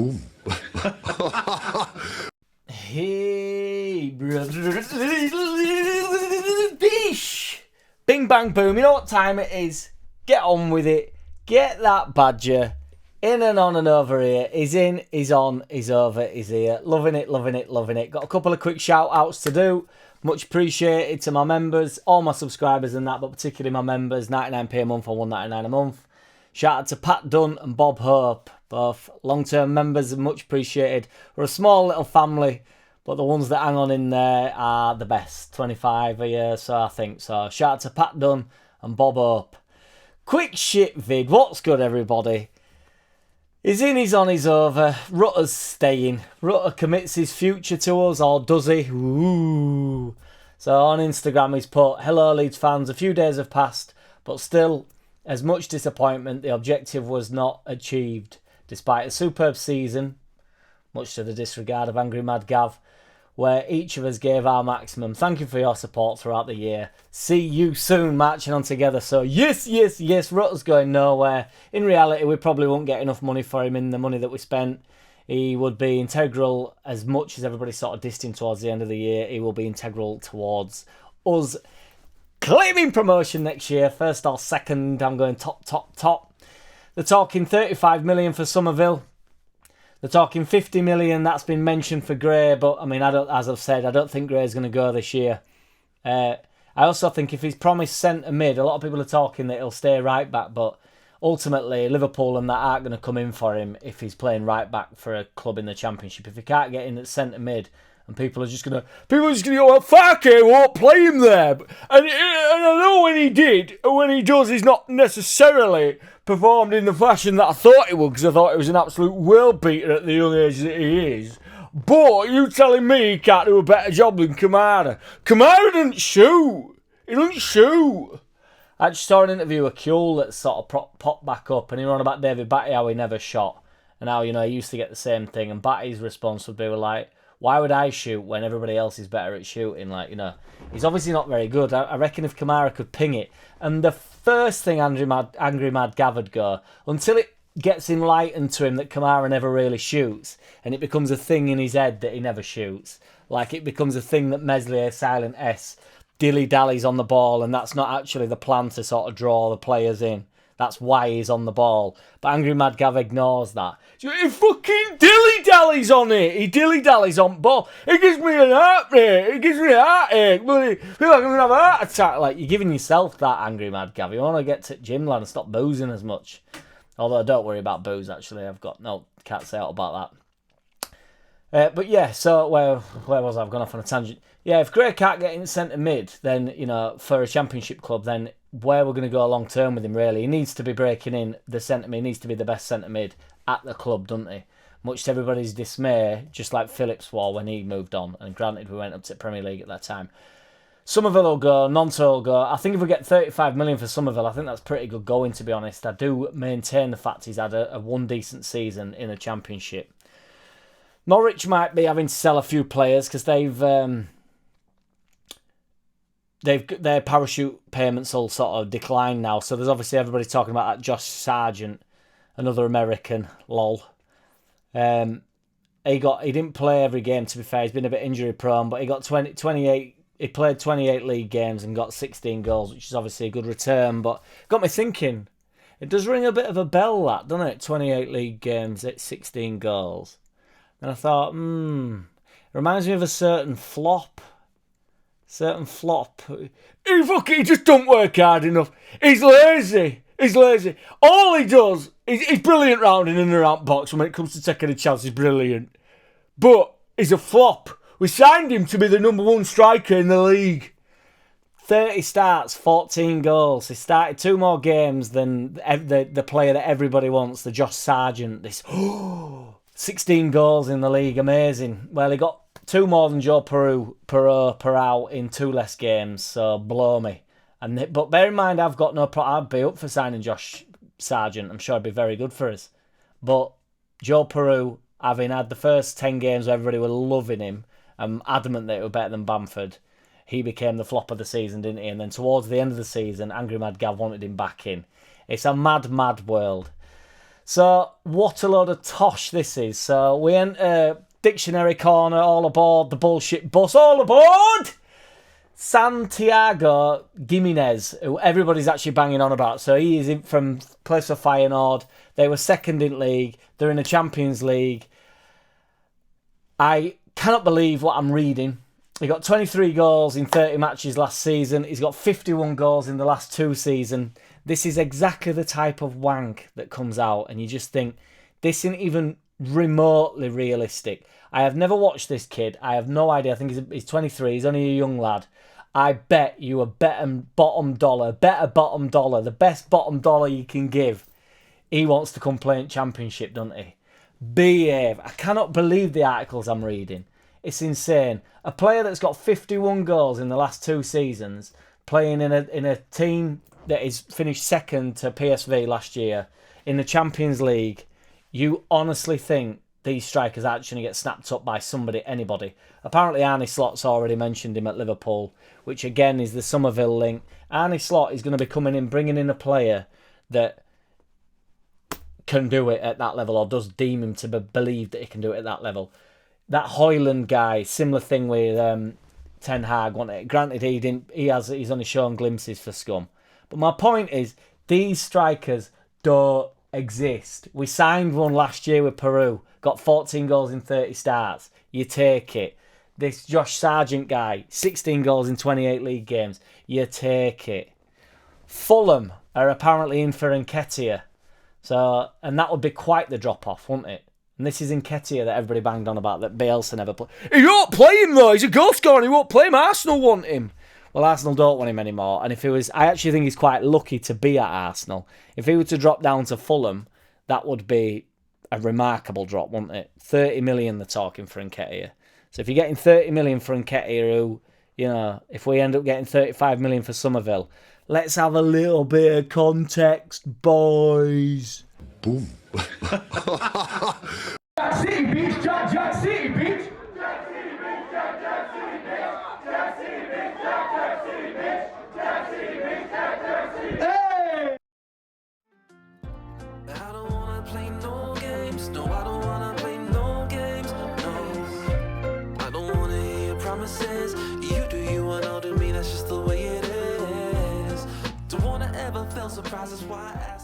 Boom. Hey, brother. Bish. Bing, bang, boom. You know what time it is? Get on with it. Get that badger in and on and over here. He's in, he's on, he's over, he's here. Loving it, loving it, loving it. Got a couple of quick shout outs to do. Much appreciated to my members, all my subscribers and that, but particularly my members, 99p a month or $1.99 a month. Shout out to Pat Dunn and Bob Hope, both long-term members, and much appreciated. We're a small little family, but the ones that hang on in there are the best. 25 a year, so I think so. Shout out to Pat Dunn and Bob Hope. Quick shit vid, what's good everybody? He's in, he's on, he's over. Rutter's staying. Rutter commits his future to us, or does he? Ooh. So on Instagram he's put, "Hello Leeds fans, a few days have passed, but still, as much disappointment, the objective was not achieved. Despite a superb season, much to the disregard of Angry Mad Gav, where each of us gave our maximum. Thank you for your support throughout the year. See you soon, marching on together." So yes, yes, yes, Rutter's going nowhere. In reality, we probably won't get enough money for him in the money that we spent. He would be integral, as much as everybody sort of dissed him towards the end of the year. He will be integral towards us claiming promotion next year. First or second, I'm going top. They're talking 35 million for Somerville. They're talking 50 million. That's been mentioned for Gray, but I mean, as I've said, I don't think Gray's going to go this year. I also think if he's promised centre mid, a lot of people are talking that he'll stay right back, but ultimately Liverpool and that aren't going to come in for him if he's playing right back for a club in the Championship. If he can't get in at centre mid, and people are just going to go, "Well, fuck it, won't play him there." And I know when he does, he's not necessarily performed in the fashion that I thought he would, because I thought he was an absolute world beater at the young age that he is. But you telling me he can't do a better job than Kamara? Kamara doesn't shoot. He doesn't shoot. I just saw an interview with Kuhl that sort of popped back up, and he were on about David Batty, how he never shot, and how, he used to get the same thing, and Batty's response would be like, "Why would I shoot when everybody else is better at shooting?" He's obviously not very good. I reckon if Kamara could ping it, and the first thing Angry Mad Gav would go, until it gets enlightened to him that Kamara never really shoots, and it becomes a thing in his head that he never shoots. Like it becomes a thing that Meslier, Silent S, dilly-dallies on the ball, and that's not actually the plan to sort of draw the players in. That's why he's on the ball. But Angry Mad Gav ignores that. He fucking dilly-dallies on it. He dilly-dallies on ball. It gives me an heartbreak. It gives me a heartache. I feel like I'm going to have a heart attack. Like, you're giving yourself that, Angry Mad Gav. You want to get to gym, lad, and stop boozing as much. Although, don't worry about booze, actually. Can't say out about that. But yeah, so where was I? I've gone off on a tangent. Yeah, if Gray can't get in centre mid, then, for a Championship club, then where we're going to go long term with him, really. He needs to be breaking in the centre mid. He needs to be the best centre mid at the club, doesn't he? Much to everybody's dismay, just like Phillips was when he moved on. And granted, we went up to Premier League at that time. Somerville will go, Nonto will go. I think if we get 35 million for Somerville, I think that's pretty good going, to be honest. I do maintain the fact he's had a one decent season in a Championship. Norwich might be having to sell a few players because their parachute payments all sort of decline now. So there's obviously everybody talking about that Josh Sargent, another American, lol. He didn't play every game, to be fair. He's been a bit injury prone, but he got 28. He played 28 league games and got 16 goals, which is obviously a good return. But got me thinking, it does ring a bit of a bell, that, doesn't it? 28 league games at 16 goals. And I thought, it reminds me of a certain flop. He just don't work hard enough. He's lazy. All he does, he's brilliant round in and around box when it comes to taking a chance. He's brilliant. But he's a flop. We signed him to be the number one striker in the league. 30 starts, 14 goals. He started 2 more games than the player that everybody wants, the Josh Sargent. 16 goals in the league, amazing. Well, he got 2 more than Joe Perau in 2 less games, so blow me. But bear in mind, I've got no problem. I'd be up for signing Josh Sargent. I'm sure it'd be very good for us. But Joe Perau, having had the first 10 games where everybody were loving him, I'm adamant that it was better than Bamford. He became the flop of the season, didn't he? And then towards the end of the season, Angry Mad Gav wanted him back in. It's a mad, mad world. So, what a load of tosh this is. So, we enter Dictionary Corner, all aboard the bullshit bus, all aboard! Santiago Gimenez, who everybody's actually banging on about. So, he is from plays for Feyenoord. They were second in league. They're in the Champions League. I cannot believe what I'm reading. He got 23 goals in 30 matches last season. He's got 51 goals in the last 2 seasons. This is exactly the type of wank that comes out, and you just think, this isn't even remotely realistic. I have never watched this kid. I have no idea. I think he's 23. He's only a young lad. I bet you a bottom dollar, the best bottom dollar you can give. He wants to come play in Championship, doesn't he? Behave. I cannot believe the articles I'm reading. It's insane. A player that's got 51 goals in the last 2 seasons, playing in a team that is finished second to PSV last year in the Champions League. You honestly think these strikers are actually going to get snapped up by somebody, anybody? Apparently Arne Slot's already mentioned him at Liverpool, which again is the Somerville link. Arne Slot is going to be coming in, bringing in a player that can do it at that level, or does deem him to believe that he can do it at that level. That Hoyland guy, similar thing with Ten Hag, wasn't it? Granted, he's only shown glimpses for scum. But my point is, these strikers don't exist. We signed one last year with Peru, got 14 goals in 30 starts. You take it. This Josh Sargent guy, 16 goals in 28 league games. You take it. Fulham are apparently in for Nketiah. And that would be quite the drop-off, wouldn't it? And this is Nketiah that everybody banged on about, that Bielsa never played. He won't play him though, he's a goal scorer, he won't play him, Arsenal want him. Well, Arsenal don't want him anymore, and I actually think he's quite lucky to be at Arsenal. If he were to drop down to Fulham, that would be a remarkable drop, wouldn't it? 30 million they're talking for Nketiah. So if you're getting 30 million for Nketiah, who, if we end up getting 35 million for Somerville, let's have a little bit of context, boys. Boom. JackCity, bitch. JackCity, bitch. Hey! I don't wanna play no games. No, I don't wanna play no games. No, I don't wanna hear your promises. You do you and I'll do me. That's just the way it is. Don't wanna ever feel surprised. That's why I ask.